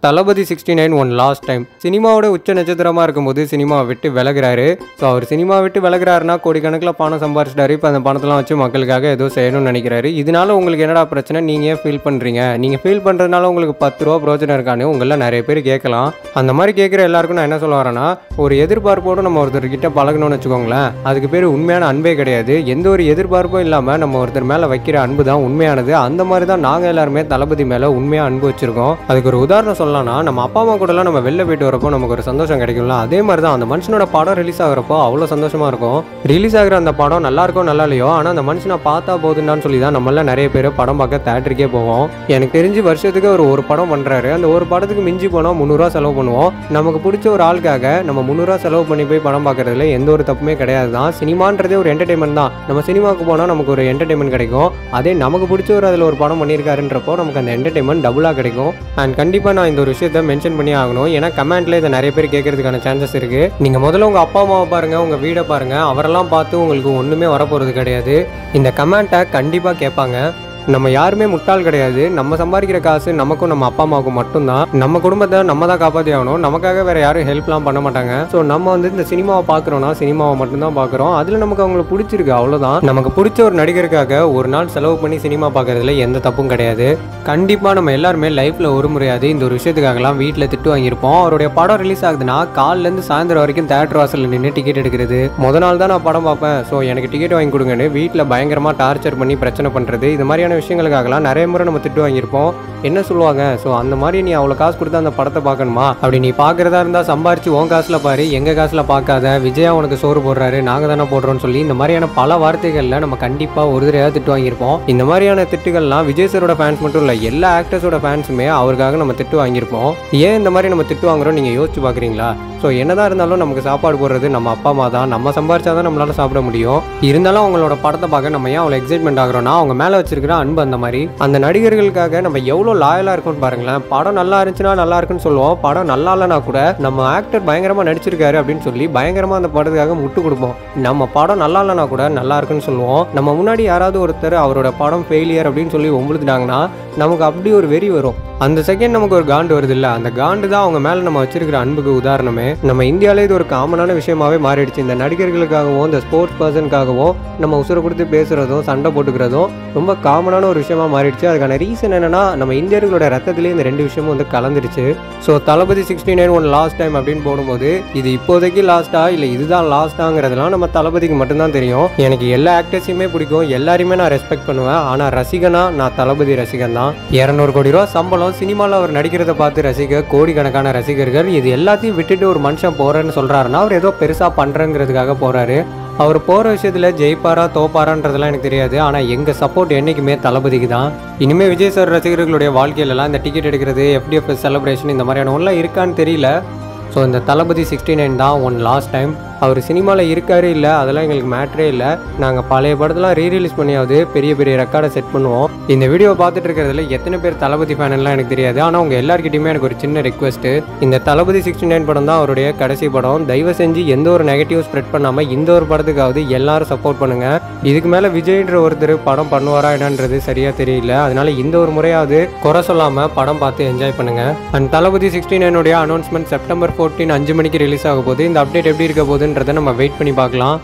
தளபதி 69 one last time சினிமாவோட உச்ச நட்சத்திரமாக இருக்கும்போது சினிமாவை விட்டு விலகிறாரு. ஸோ அவர் சினிமா விட்டு விலகிறாருன்னா கோடிக்கணக்கில் பணம் சம்பாரிச்சிட்டாரு. இப்போ அந்த பணத்தெல்லாம் வச்சு மக்களுக்காக ஏதோ செய்யணும்னு நினைக்கிறாரு. இதனால உங்களுக்கு என்னடா பிரச்சனை, நீங்கள் ஏன் ஃபீல் பண்ணுறீங்க? நீங்கள் ஃபீல் பண்ணுறதுனால உங்களுக்கு 10 ரூபா பிரோஜனம் இருக்கான்னு உங்களில் நிறைய பேர் கேட்கலாம். அந்த மாதிரி கேட்குற எல்லாருக்கும் நான் என்ன சொல்ல வரேன்னா, ஒரு எதிர்பார்ப்போடு நம்ம ஒருத்தர்கிட்ட பழகணும்னு வச்சுக்கோங்களேன், அதுக்கு பேர் உண்மையான அன்பே கிடையாது. எந்த ஒரு எதிர்பார்ப்பும் இல்லாமல் நம்ம ஒருத்தர் மேலே வைக்கிற அன்பு தான் உண்மையானது. அந்த மாதிரி தான் நாங்கள் எல்லாருமே தளபதி மேலே உண்மையாக அன்பு வச்சுருக்கோம். அதுக்கு ஒரு உதாரணம் சொல்லலாம்னா, நம்ம அப்பா அம்மா கூடலாம் நம்ம வெளில போயிட்டு வரப்போ நமக்கு ஒரு சந்தோஷம் கிடைக்கும்ல, அதே மாதிரி தான் அந்த மனுஷனோட படம் ரிலீஸ் ஆகிறப்போ அவ்வளோ சந்தோஷமா இருக்கும். ரிலீஸ் ஆகிற அந்த படம் நல்லா இருக்கும் நல்லா இல்லையோ, ஆனால் அந்த மனுஷனை பார்த்தா போதுன்னு சொல்லி தான் நம்மள நிறைய பேர் படம் பார்க்க தேட்டருக்கே போவோம். எனக்கு தெரிஞ்சு வருஷத்துக்கு ஒரு படம் பண்ணுறாரு, அந்த ஒரு படத்துக்கு மிஞ்சி போனால் 300 ரூபா செலவு பண்ணுவோம். நமக்கு பிடிச்ச ஒரு ஆளுக்காக நம்ம 300 ரூபா செலவு பண்ணி போய் படம் பார்க்கறதுல எந்த ஒரு தப்புமே கிடையாது தான். சினிமான்றதே ஒரு என்டர்டைன்மெண்ட் தான். நம்ம சினிமாவுக்கு போனால் நமக்கு ஒரு என்டர்டைன்மெண்ட் கிடைக்கும். அதே நமக்கு பிடிச்ச அதில் ஒரு படம் பண்ணியிருக்காருன்றப்போ நமக்கு அந்த என்டர்டைன்மெண்ட் டபுளாக கிடைக்கும். அண்ட் கண்டிப்பாக நான் இந்த ஒரு விஷயத்தை மென்ஷன் பண்ணி ஆகணும், ஏன்னா கமெண்ட்ல இதை நிறைய பேர் கேட்கறதுக்கான சான்சஸ் இருக்கு. நீங்க முதல்ல உங்க அப்பா அம்மாவை பாருங்க, உங்க வீடை பாருங்க, அவரெல்லாம் பார்த்து உங்களுக்கு ஒண்ணுமே வரப்போறது கிடையாது. இந்த கமெண்ட்டை கண்டிப்பா கேட்பாங்க. நம்ம யாருமே முட்டாள் கிடையாது. நம்ம சம்பாதிக்கிற காசு நமக்கும் நம்ம அப்பா அம்மாவுக்கும் மட்டும்தான். நம்ம குடும்பத்தை நம்ம தான் காப்பாற்றி ஆகணும். நமக்காக வேற யாரும் ஹெல்ப்லாம் பண்ண மாட்டாங்க. ஸோ நம்ம இந்த சினிமாவை பார்க்குறோன்னா சினிமாவை மட்டும்தான் பார்க்குறோம். அதில் நமக்கு அவங்களுக்கு பிடிச்சிருக்கு, அவ்வளோதான். நமக்கு பிடிச்ச ஒரு நடிகருக்காக ஒரு நாள் செலவு பண்ணி சினிமா பார்க்கறதுல எந்த தப்பும் கிடையாது. கண்டிப்பாக நம்ம எல்லாருமே லைஃப்பில் ஒரு முறையாவது இந்த ஒரு விஷயத்துக்காகலாம் வீட்டில் திட்டு வாங்கியிருப்போம். அவருடைய படம் ரிலீஸ் ஆகுதுன்னா காலிலேருந்து சாயந்தரம் வரைக்கும் தேட்டர் வாசலில் நின்று டிக்கெட் எடுக்கிறது. முத நாள் தான் நான் படம் பார்ப்பேன், ஸோ எனக்கு டிக்கெட் வாங்கி கொடுங்கன்னு வீட்டில் பயங்கரமாக டார்ச்சர் பண்ணி பிரச்சனை பண்ணுறது. இது மாதிரியான விஷயங்களுக்காகலாம் நிறைய முறை நம்ம திட்டு வாங்கியிருப்போம். என்ன சொல்லுவாங்க, ஸோ அந்த மாதிரி நீ அவ்வளோ காசு கொடுத்து அந்த படத்தை பார்க்கணுமா? அப்படி நீ பார்க்குறதா இருந்தால் சம்பாரிச்சு உன் காசில் பாரு, எங்கள் காசில் பார்க்காத. விஜயா உனக்கு சோறு போடுறாரு, நாங்கள் தானே போடுறோம்னு சொல்லி இந்த மாதிரியான பல வார்த்தைகளில் நம்ம கண்டிப்பாக ஒரு தடவை திட்டு வாங்கியிருப்போம். இந்த மாதிரியான திட்டுகள்லாம் விஜய் சாரோட ஃபேன்ஸ் மட்டும் இல்லை, எல்லா ஆக்டர்ஸோட ஃபேன்ஸுமே அவருக்காக நம்ம திட்டு வாங்கியிருப்போம். ஏன் இந்த மாதிரி நம்ம திட்டு வாங்குறோம் நீங்கள் யோசிச்சு பார்க்குறீங்களா? ஸோ என்னதான் இருந்தாலும் நமக்கு சாப்பாடு போடுறது நம்ம அப்பா அம்மா தான். நம்ம சம்பாரிச்சாதான் நம்மளால சாப்பிட முடியும். இருந்தாலும் அவங்களோட படத்தை பார்க்க நம்ம ஏன் அவ்வளோ எக்ஸைட்மெண்ட் ஆகிறோம்னா, அவங்க மேலே வச்சிருக்கிற அன்பு அந்த மாதிரி. அந்த நடிகர்களுக்காக நம்ம எவ்வளோ லாயலாக இருக்கும்னு பாருங்களேன். படம் நல்லா இருந்துச்சுன்னா நல்லா இருக்குன்னு சொல்லுவோம். படம் நல்லா இல்லைனா கூட நம்ம ஆக்டர் பயங்கரமாக நடிச்சிருக்காரு அப்படின்னு சொல்லி பயங்கரமாக அந்த படத்துக்காக முட்டு கொடுப்போம். நம்ம படம் நல்லா இல்லைனா கூட நல்லா இருக்குன்னு சொல்லுவோம். நம்ம முன்னாடி யாராவது ஒருத்தர் அவரோட படம் ஃபெயிலியர் அப்படின்னு சொல்லி ஒம்புழுத்துட்டாங்கன்னா நமக்கு அப்படி ஒரு வெறி வரும். அந்த செகண்ட் நமக்கு ஒரு காண்டு வருது இல்லை, அந்த காண்டு தான் அவங்க மேலே நம்ம வச்சிருக்கிற அன்புக்கு உதாரணமே. நம்ம இந்தியாவிலே இது ஒரு காமனான விஷயமாவே மாறிடுச்சு. இந்த நடிகர்களுக்காகவும் இந்த ஸ்போர்ட்ஸ் பர்சனுக்காகவும் நம்ம உசுரை கொடுத்து பேசுறதும் சண்டை போட்டுக்கிறதும் ரொம்ப காமனான ஒரு விஷயமா மாறிடுச்சு. அதுக்கான ரீசன் என்னன்னா, நம்ம இந்தியர்களோட ரத்தத்திலே இந்த ரெண்டு விஷயமும் கலந்துருச்சு. ஸோ தளபதி 69 ஒன் லாஸ்ட் டைம் அப்படின்னு போடும்போது இது இப்போதைக்கு லாஸ்டா இல்லை இதுதான் லாஸ்டாங்கிறதுலாம் நம்ம தளபதிக்கு மட்டும்தான் தெரியும். எனக்கு எல்லா ஆக்டர்ஸையுமே பிடிக்கும், எல்லாரையுமே நான் ரெஸ்பெக்ட் பண்ணுவேன். ஆனால் ரசிகனா நான் தளபதி ரசிகன் தான். 200 கோடி ரூபா சம்பளம், சினிமாவில் அவர் நடிக்கிறத பார்த்து ரசிக்க கோடிக்கணக்கான ரசிகர்கள். இது எல்லாத்தையும் விட்டுட்டு ஒரு மனுஷன் போறேன்னு சொல்றாருன்னா அவர் ஏதோ பெருசா பண்றேங்கிறதுக்காக போறாரு. அவர் போற விஷயத்துல ஜெயிப்பாரா தோப்பாரான்றதெல்லாம் எனக்கு தெரியாது. ஆனா எங்க சப்போர்ட் என்னைக்குமே தளபதிக்கு தான். இனிமே விஜய் சார் ரசிகர்களுடைய வாழ்க்கையிலலாம் இந்த டிக்கெட் எடுக்கிறது, FDF செலிப்ரேஷன் இந்த மாதிரியான ஒன்றும் இருக்கான்னு தெரியல. ஸோ இந்த தளபதி 69 தான் ஒன் லாஸ்ட் டைம். அவர் சினிமாவில் இருக்காரு இல்லை அதெல்லாம் எங்களுக்கு மேட்ரே இல்லை. நாங்கள் பழைய படத்தெல்லாம் ரீரிலீஸ் பண்ணியாவது பெரிய பெரிய ரெக்கார்டை செட் பண்ணுவோம். இந்த வீடியோ பார்த்துட்டு இருக்கிறதுல எத்தனை பேர் தளபதி ஃபேனெல்லாம் எனக்கு தெரியாது. ஆனால் உங்கள் எல்லாருக்கிட்டையுமே எனக்கு ஒரு சின்ன ரெக்வஸ்ட்டு, இந்த தளபதி 69 படம் தான் அவருடைய கடைசி படம். தயவு செஞ்சு எந்த ஒரு நெகட்டிவ் ஸ்ப்ரெட் பண்ணாமல் இந்த ஒரு படத்துக்காவது எல்லாரும் சப்போர்ட் பண்ணுங்கள். இதுக்கு மேலே விஜய்ன்ற ஒருத்தர் படம் பண்ணுவாரா என்னன்றது சரியாக தெரியல. அதனால இந்த ஒரு முறையாவது குறை சொல்லாமல் படம் பார்த்து என்ஜாய் பண்ணுங்கள். அண்ட் தளபதி 69 அனௌன்ஸ்மெண்ட் செப்டம்பர் 14 5 மணிக்கு ரிலீஸ் ஆக போகுது. இந்த அப்டேட் எப்படி இருக்க போகுதுன்றதை நம்ம வெயிட் பண்ணி பார்க்கலாம்.